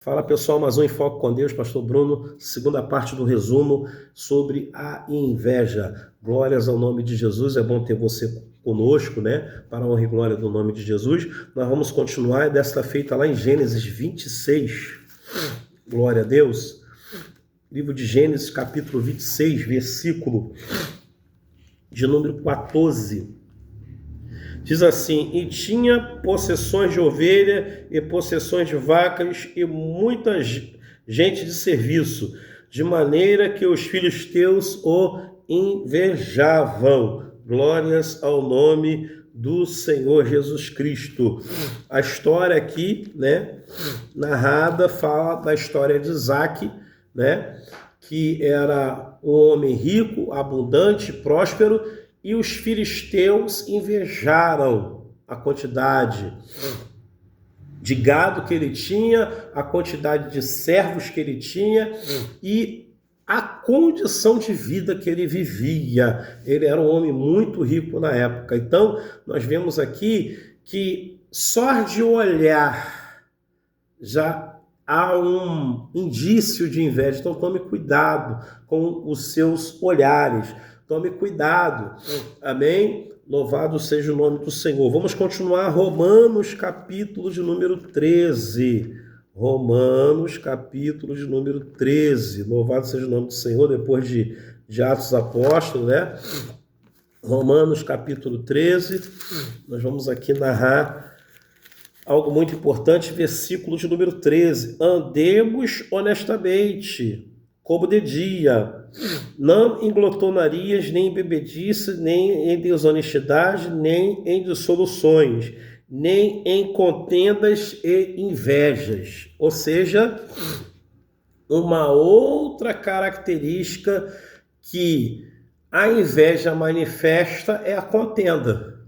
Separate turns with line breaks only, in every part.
Fala pessoal, mais um Enfoque com Deus, Pastor Bruno, segunda parte do resumo sobre a inveja. Glórias ao nome de Jesus, é bom ter você conosco, né? Para a honra e glória do nome de Jesus. Nós vamos continuar, desta feita lá em Gênesis 26. Glória a Deus. Livro de Gênesis, capítulo 26, versículo de número 14. Diz assim: e tinha possessões de ovelha e possessões de vacas e muita gente de serviço, de maneira que os filisteus o invejavam. Glórias ao nome do Senhor Jesus Cristo. A história aqui, né, narrada, fala da história de Isaque, né, que era um homem rico, abundante, próspero, e os filisteus invejaram a quantidade de gado que ele tinha, a quantidade de servos que ele tinha e a condição de vida que ele vivia. Ele era um homem muito rico na época. Então, nós vemos aqui que só de olhar já há um indício de inveja. Então, tome cuidado com os seus olhares. Tome cuidado, amém? Louvado seja o nome do Senhor. Vamos continuar Romanos, capítulo de número 13. Romanos, capítulo de número 13. Louvado seja o nome do Senhor, depois de Atos Apóstolos, né? Romanos, capítulo 13. Nós vamos aqui narrar algo muito importante, versículo de número 13. Andemos honestamente, como de dia, não em glotonarias, nem em bebedice, nem em desonestidade, nem em dissoluções, nem em contendas e invejas. Ou seja, uma outra característica que a inveja manifesta é a contenda.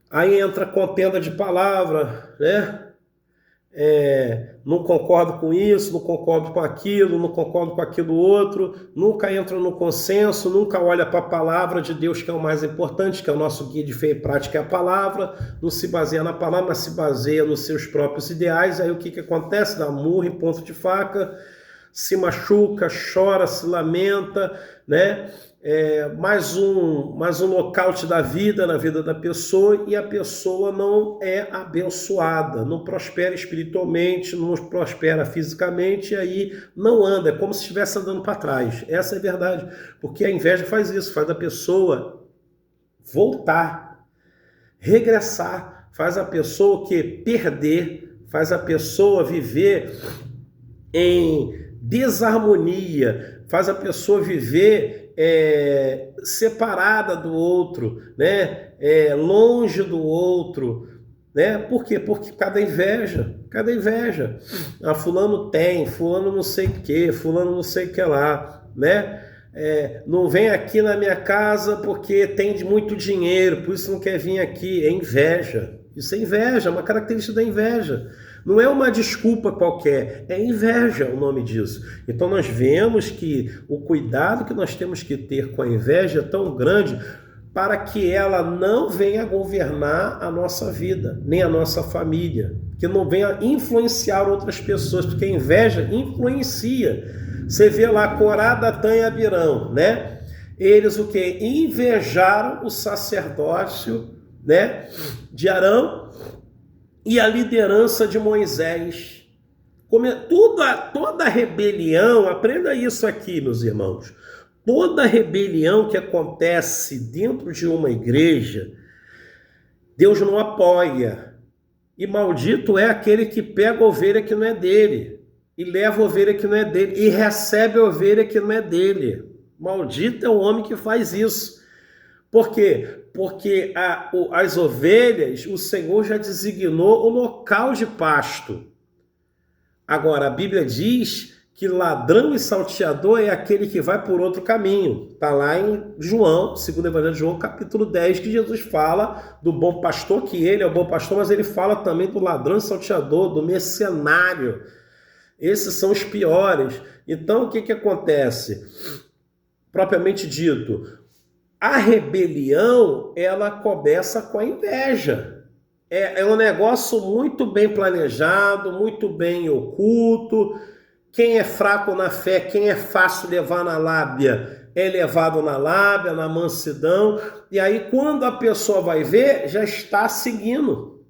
Aí entra a contenda de palavra, né? Não concordo com isso, não concordo com aquilo, não concordo com aquilo outro, nunca entra no consenso, nunca olha para a palavra de Deus, que é o mais importante, que é o nosso guia de fé e prática, é a palavra, não se baseia na palavra, mas se baseia nos seus próprios ideais. Aí o que acontece? Dá murro em ponto de faca, se machuca, chora, se lamenta, né? Mais um nocaute da vida, na vida da pessoa, e a pessoa não é abençoada, não prospera espiritualmente, não prospera fisicamente, e aí não anda, é como se estivesse andando para trás. Essa é a verdade, porque a inveja faz isso, faz a pessoa voltar, regressar, faz a pessoa perder, faz a pessoa viver em desarmonia, faz a pessoa viver separada do outro, né? Longe do outro, né? Por quê? Porque cada inveja. Fulano tem, fulano não sei o que, fulano não sei o que lá, né? Não vem aqui na minha casa porque tem muito dinheiro, por isso não quer vir aqui. É inveja. Isso é inveja, é uma característica da inveja. Não é uma desculpa qualquer, é inveja o nome disso. Então nós vemos que o cuidado que nós temos que ter com a inveja é tão grande para que ela não venha governar a nossa vida, nem a nossa família, que não venha influenciar outras pessoas, porque a inveja influencia. Você vê lá Corá, Datã e Abirão, né? Eles o que? Invejaram o sacerdócio, né, de Arão e a liderança de Moisés. Toda rebelião, aprenda isso aqui, meus irmãos, toda rebelião que acontece dentro de uma igreja, Deus não apoia. E maldito é aquele que pega a ovelha que não é dele, e leva a ovelha que não é dele, e recebe a ovelha que não é dele. Maldito é o homem que faz isso. Por quê? Porque as ovelhas, o Senhor já designou o local de pasto. Agora, a Bíblia diz que ladrão e salteador é aquele que vai por outro caminho. Está lá em João, segundo o Evangelho de João, capítulo 10, que Jesus fala do bom pastor, que ele é o bom pastor, mas ele fala também do ladrão e salteador, do mercenário. Esses são os piores. Então, o que acontece? Propriamente dito, a rebelião, ela começa com a inveja. é um negócio muito bem planejado, muito bem oculto. Quem é fraco na fé, quem é fácil levar na lábia, é levado na lábia, na mansidão. E aí, quando a pessoa vai ver, já está seguindo.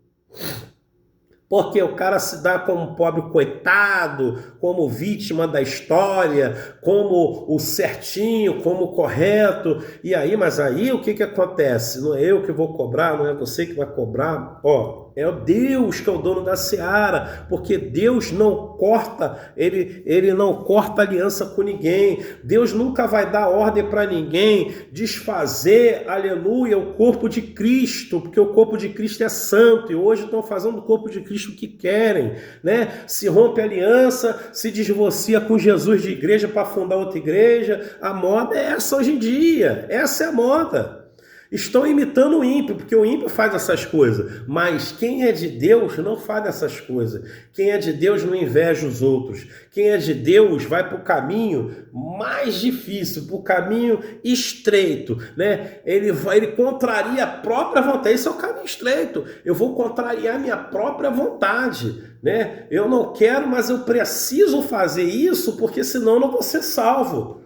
Porque o cara se dá como pobre coitado, como vítima da história, como o certinho, como o correto. E aí, mas aí o que acontece? Não é eu que vou cobrar, não é você que vai cobrar. Ó, é o Deus que é o dono da seara, porque Deus não corta, ele não corta aliança com ninguém. Deus nunca vai dar ordem para ninguém desfazer, aleluia, o corpo de Cristo, porque o corpo de Cristo é santo e hoje estão fazendo do corpo de Cristo o que querem, né? Se rompe a aliança, se divorcia com Jesus de igreja para fundar outra igreja. A moda é essa hoje em dia, essa é a moda. Estão imitando o ímpio, porque o ímpio faz essas coisas, mas quem é de Deus não faz essas coisas. Quem é de Deus não inveja os outros. Quem é de Deus vai para o caminho mais difícil, para o caminho estreito, né? Ele contraria a própria vontade. Esse é o caminho estreito. Eu vou contrariar a minha própria vontade, né? Eu não quero, mas eu preciso fazer isso, porque senão eu não vou ser salvo.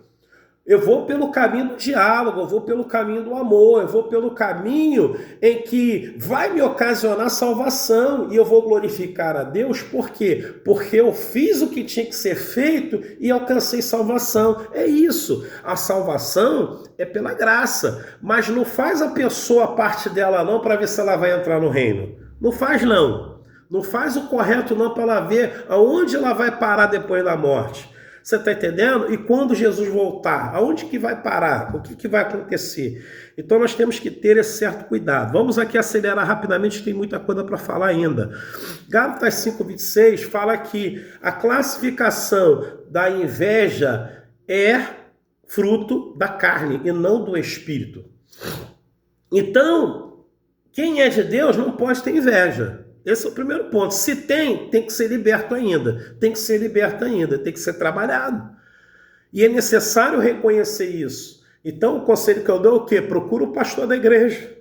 Eu vou pelo caminho do diálogo, eu vou pelo caminho do amor, eu vou pelo caminho em que vai me ocasionar salvação e eu vou glorificar a Deus. Por quê? Porque eu fiz o que tinha que ser feito e alcancei salvação. É isso. A salvação é pela graça, mas não faz a pessoa a parte dela não para ver se ela vai entrar no reino. Não faz não. Não faz o correto não para ela ver aonde ela vai parar depois da morte. Você está entendendo? E quando Jesus voltar, aonde que vai parar? O que vai acontecer? Então nós temos que ter esse certo cuidado. Vamos aqui acelerar rapidamente, tem muita coisa para falar ainda. Gálatas 5:26 fala que a classificação da inveja é fruto da carne e não do espírito. Então, quem é de Deus não pode ter inveja. Esse é o primeiro ponto. Se tem que ser liberto ainda. Tem que ser liberto ainda, tem que ser trabalhado. E é necessário reconhecer isso. Então, o conselho que eu dou é o quê? Procura o pastor da igreja.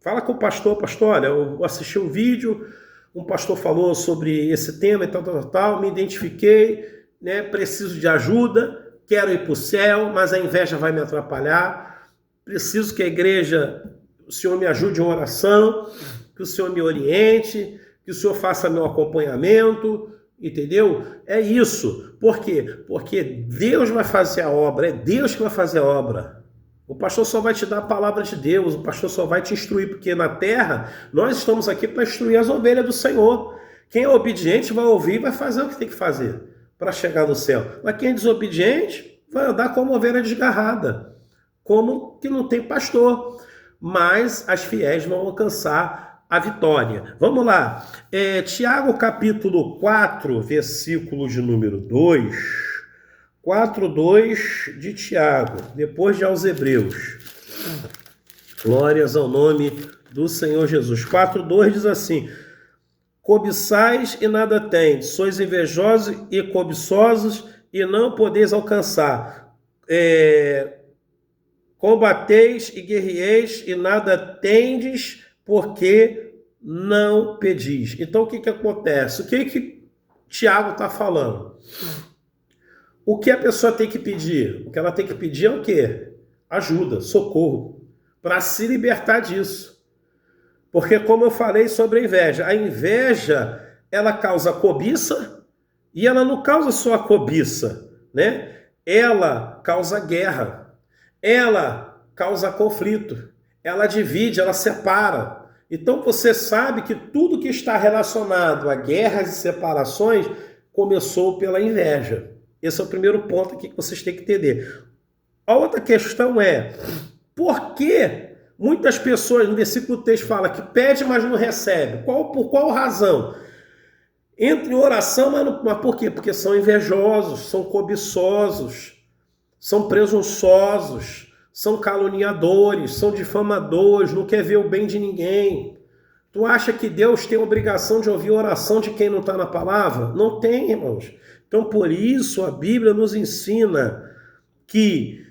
Fala com o pastor, olha, eu assisti um vídeo, um pastor falou sobre esse tema e tal, me identifiquei, né, preciso de ajuda, quero ir para o céu, mas a inveja vai me atrapalhar, preciso que a igreja, o Senhor me ajude em oração, que o Senhor me oriente, que o Senhor faça meu acompanhamento, entendeu? É isso. Por quê? Porque Deus vai fazer a obra, é Deus que vai fazer a obra. O pastor só vai te dar a palavra de Deus, o pastor só vai te instruir, porque na terra nós estamos aqui para instruir as ovelhas do Senhor. Quem é obediente vai ouvir e vai fazer o que tem que fazer para chegar no céu. Mas quem é desobediente vai andar como ovelha desgarrada, como que não tem pastor. Mas as fiéis vão alcançar a vitória. Vamos lá. Tiago capítulo 4, versículo de número 2. 4:2 de Tiago, depois de aos Hebreus. Glórias ao nome do Senhor Jesus. 4:2 diz assim: cobiçais e nada tendes, sois invejosos e cobiçosos e não podeis alcançar. Combateis e guerreeis e nada tendes, porque não pedis. Então o que acontece? O que Tiago está falando? O que a pessoa tem que pedir? O que ela tem que pedir é o quê? Ajuda, socorro, para se libertar disso. Porque como eu falei sobre a inveja ela causa cobiça e ela não causa só a cobiça, né? Ela causa guerra, ela causa conflito, ela divide, ela separa. Então você sabe que tudo que está relacionado a guerras e separações começou pela inveja. Esse é o primeiro ponto aqui que vocês têm que entender. A outra questão é, por que muitas pessoas, no versículo 3 fala que pede, mas não recebe? Por qual razão? Entra em oração, mas por quê? Porque são invejosos, são cobiçosos, são presunçosos, são caluniadores, são difamadores, não quer ver o bem de ninguém. Tu acha que Deus tem a obrigação de ouvir a oração de quem não está na palavra? Não tem, irmãos. Então, por isso, a Bíblia nos ensina que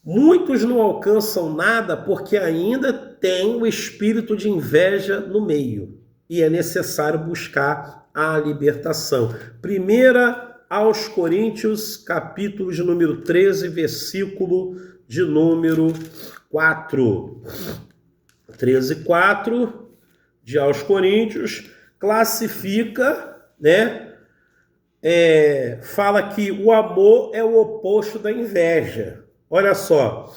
muitos não alcançam nada porque ainda tem o espírito de inveja no meio. e é necessário buscar a libertação. 1 capítulo de número 13, versículo de número 4. 13:4 de aos Coríntios classifica, né? Fala que o amor é o oposto da inveja. Olha só,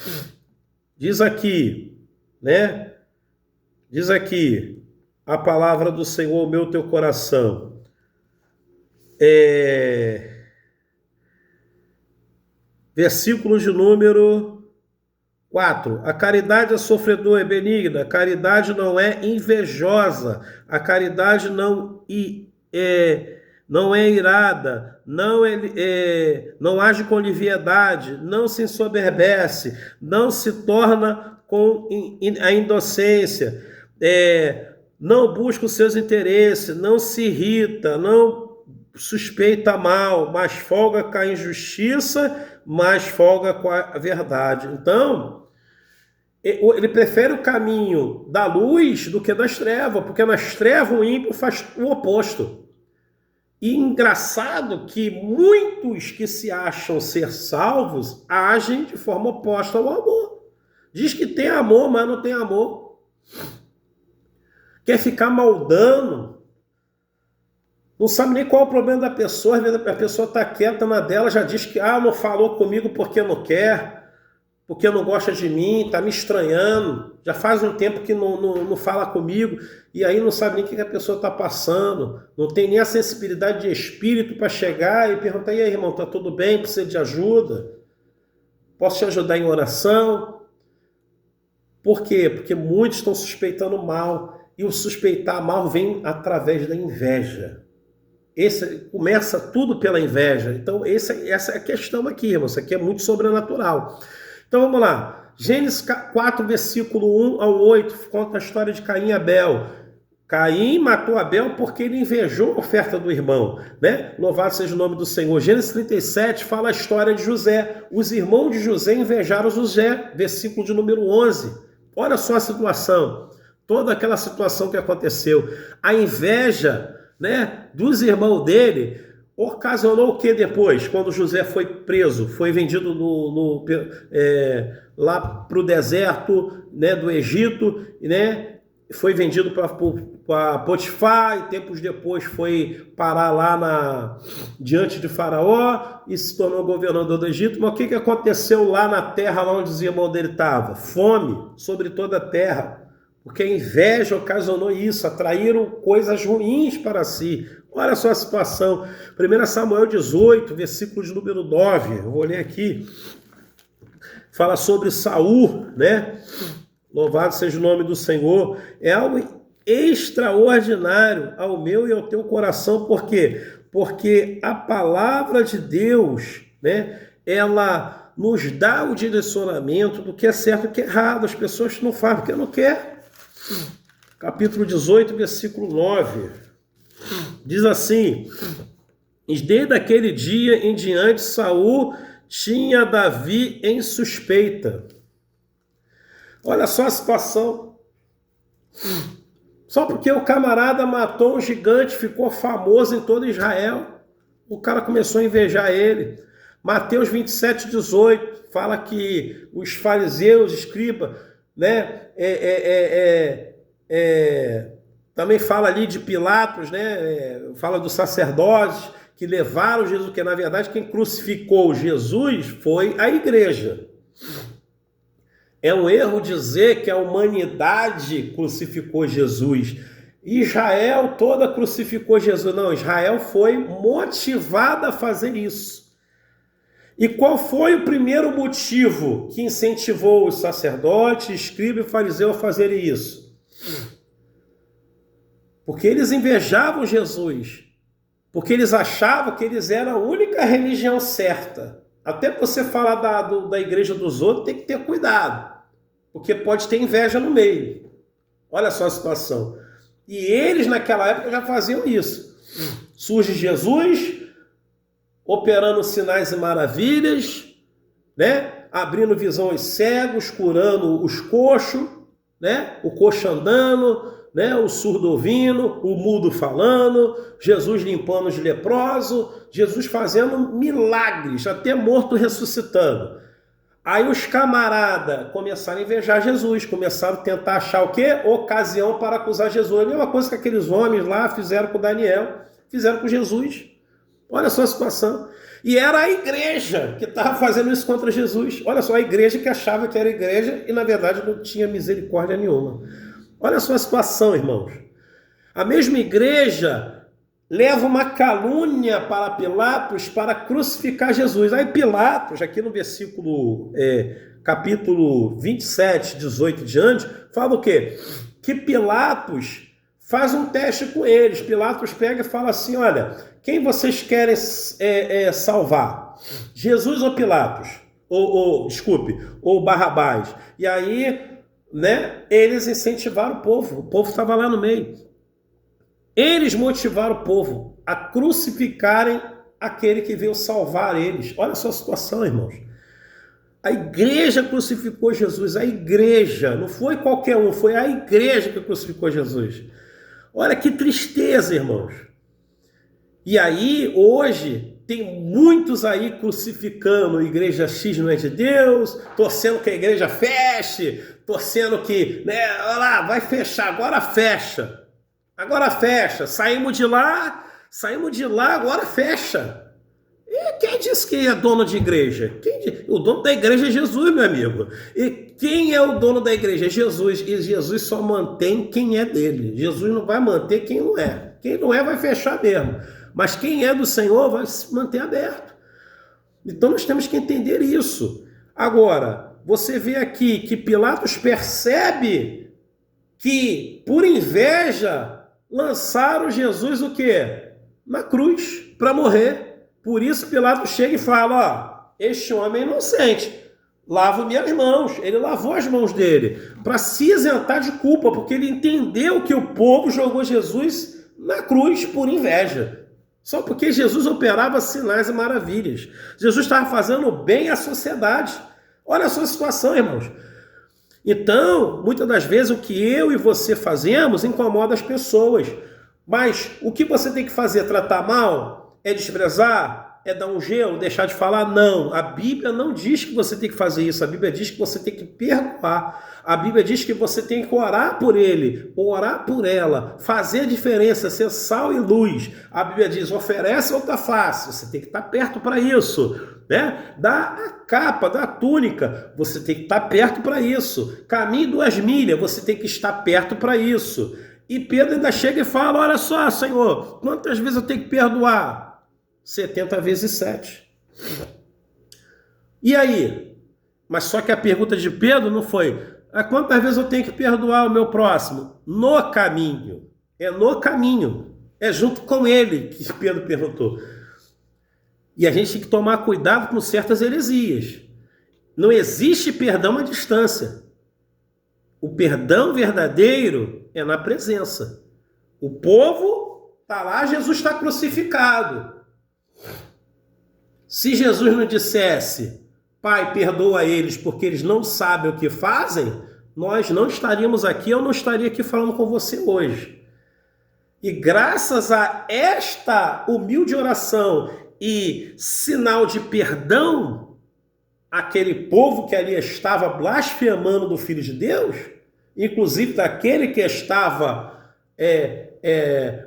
diz aqui, né? Diz aqui a palavra do Senhor, meu teu coração. Versículo de número 4. A caridade é sofredora, é benigna, a caridade não é invejosa, a caridade não é irada, não age com liviandade, não se ensoberbece, não se torna com a indocência, não busca os seus interesses, não se irrita, não suspeita mal, mas folga com a injustiça, mas folga com a verdade. Então, ele prefere o caminho da luz do que das trevas, porque nas trevas o ímpio faz o oposto. E engraçado que muitos que se acham ser salvos agem de forma oposta ao amor. Diz que tem amor, mas não tem amor. Quer ficar maldando. Não sabe nem qual é o problema da pessoa. Às vezes a pessoa está quieta na dela, já diz que não falou comigo porque não quer, porque não gosta de mim, está me estranhando. Já faz um tempo que não fala comigo. E aí não sabe nem o que a pessoa está passando, não tem nem a sensibilidade de espírito para chegar e perguntar: e aí, irmão, está tudo bem? Precisa de ajuda? Posso te ajudar em oração? Por quê? Porque muitos estão suspeitando mal, e o suspeitar mal vem através da inveja. Começa tudo pela inveja. Então essa é a questão aqui, irmão. Isso aqui é muito sobrenatural. Então vamos lá. Gênesis 4, versículo 1 ao 8, conta a história de Caim e Abel. Caim matou Abel porque ele invejou a oferta do irmão, né? Louvado seja o nome do Senhor. Gênesis 37 fala a história de José. Os irmãos de José invejaram José, versículo de número 11. Olha só a situação, toda aquela situação que aconteceu. A inveja, né, dos irmãos dele ocasionou o que depois? Quando José foi preso, foi vendido lá para o deserto, né, do Egito, né? Foi vendido para Potifar, e tempos depois foi parar lá diante de Faraó e se tornou governador do Egito. Mas o que aconteceu lá na terra, lá onde os irmãos dele estavam? Fome sobre toda a terra, porque a inveja ocasionou isso, atraíram coisas ruins para si. Olha só a situação. 1 Samuel 18, versículo de número 9, eu vou ler aqui, fala sobre Saul, né? Louvado seja o nome do Senhor. É algo extraordinário ao meu e ao teu coração. Por quê? Porque a palavra de Deus, né, ela nos dá o direcionamento do que é certo e o que é errado. As pessoas não fazem porque não quer. Capítulo 18, versículo 9. Diz assim: e desde aquele dia em diante, Saul tinha Davi em suspeita. Olha só a situação. Só porque o camarada matou um gigante, ficou famoso em todo Israel, o cara começou a invejar ele. Mateus 27, 18 fala que os fariseus, escribas, né, também fala ali de Pilatos, né, fala dos sacerdotes que levaram Jesus, que na verdade quem crucificou Jesus foi a igreja. É um erro dizer que a humanidade crucificou Jesus. Israel toda crucificou Jesus. Não, Israel foi motivada a fazer isso. E qual foi o primeiro motivo que incentivou os sacerdotes, escribas e fariseus a fazerem isso? Porque eles invejavam Jesus. Porque eles achavam que eles eram a única religião certa. Até você falar da igreja dos outros, tem que ter cuidado. Porque pode ter inveja no meio. Olha só a situação. E eles, naquela época, já faziam isso. Surge Jesus, operando sinais e maravilhas, né? Abrindo visão aos cegos, curando os coxos, né? O coxo andando, né? O surdo ouvindo, o mudo falando, Jesus limpando os leprosos, Jesus fazendo milagres, até morto ressuscitando. Aí os camaradas começaram a invejar Jesus, começaram a tentar achar o quê? Ocasião para acusar Jesus. A mesma coisa que aqueles homens lá fizeram com Daniel, fizeram com Jesus. Olha só a situação. E era a igreja que estava fazendo isso contra Jesus. Olha só, a igreja que achava que era igreja e na verdade não tinha misericórdia nenhuma. Olha só a situação, irmãos. A mesma igreja leva uma calúnia para Pilatos para crucificar Jesus. Aí Pilatos, aqui no versículo, capítulo 27, 18 e diante, fala o quê? Que Pilatos faz um teste com eles. Pilatos pega e fala assim, olha, quem vocês querem salvar? Jesus ou Pilatos? Ou Barrabás? E aí, né, eles incentivaram o povo estava lá no meio. Eles motivaram o povo a crucificarem aquele que veio salvar eles. Olha só a situação, irmãos. A igreja crucificou Jesus, a igreja, não foi qualquer um, foi a igreja que crucificou Jesus. Olha que tristeza, irmãos. E aí, hoje, tem muitos aí crucificando a igreja X não é de Deus, torcendo que a igreja feche, torcendo que, né, olha lá, vai fechar, agora fecha. Agora fecha, saímos de lá, agora fecha. E quem disse que é dono de igreja? O dono da igreja é Jesus, meu amigo. E quem é o dono da igreja? É Jesus. E Jesus só mantém quem é dele. Jesus não vai manter quem não é. Quem não é vai fechar mesmo. Mas quem é do Senhor vai se manter aberto. Então nós temos que entender isso. Agora, você vê aqui que Pilatos percebe que, por inveja, lançaram Jesus o quê? Na cruz, para morrer. Por isso Pilatos chega e fala, ó, este homem é inocente, lavo minhas mãos. Ele lavou as mãos dele, para se isentar de culpa, porque ele entendeu que o povo jogou Jesus na cruz por inveja. Só porque Jesus operava sinais e maravilhas. Jesus estava fazendo bem à sociedade. Olha a sua situação, irmãos. Então, muitas das vezes, o que eu e você fazemos incomoda as pessoas. Mas o que você tem que fazer? Tratar mal? É desprezar? É dar um gelo? Deixar de falar? Não. A Bíblia não diz que você tem que fazer isso. A Bíblia diz que você tem que perdoar. A Bíblia diz que você tem que orar por ele, orar por ela, fazer a diferença, ser sal e luz. A Bíblia diz, oferece outra face. Você tem que estar perto para isso. Né? Dá a capa, dá a túnica, você tem que estar perto para isso. Caminhe 2 milhas, você tem que estar perto para isso. E Pedro ainda chega e fala, olha só, Senhor, quantas vezes eu tenho que perdoar? 70 vezes 7. E aí? Mas só que a pergunta de Pedro não foi, quantas vezes eu tenho que perdoar o meu próximo? No caminho. É no caminho. É junto com ele que Pedro perguntou. E a gente tem que tomar cuidado com certas heresias. Não existe perdão à distância. O perdão verdadeiro é na presença. O povo está lá, Jesus está crucificado. Se Jesus não dissesse, Pai, perdoa eles porque eles não sabem o que fazem, nós não estaríamos aqui, eu não estaria aqui falando com você hoje. E graças a esta humilde oração e sinal de perdão, aquele povo que ali estava blasfemando do Filho de Deus, inclusive daquele que estava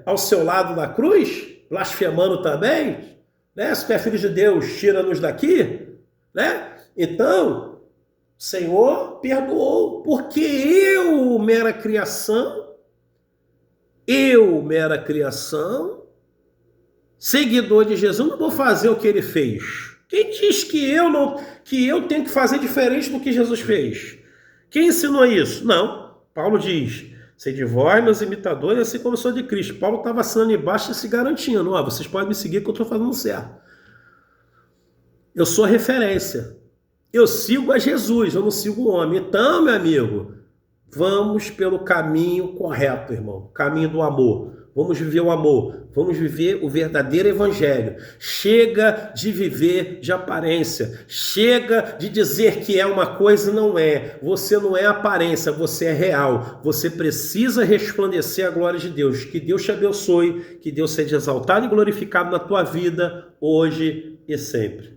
ao seu lado na cruz, blasfemando também, né? Se tu é Filho de Deus, tira-nos daqui, né? Então, o Senhor perdoou, porque eu, mera criação, seguidor de Jesus, não vou fazer o que ele fez. Quem diz que eu tenho que fazer diferente do que Jesus fez? Quem ensinou isso? Não. Paulo diz, sede vós meus imitadores, assim como eu sou de Cristo. Paulo estava assinando embaixo e se garantindo, vocês podem me seguir que eu estou fazendo certo. Eu sou referência. Eu sigo a Jesus, eu não sigo o homem. Então, meu amigo, vamos pelo caminho correto, irmão. Caminho do amor. vamos viver o amor, vamos viver o verdadeiro evangelho. Chega de viver de aparência, chega de dizer que é uma coisa e não é. Você não é aparência, você é real. Você precisa resplandecer a glória de Deus. Que Deus te abençoe, que Deus seja exaltado e glorificado na tua vida, hoje e sempre.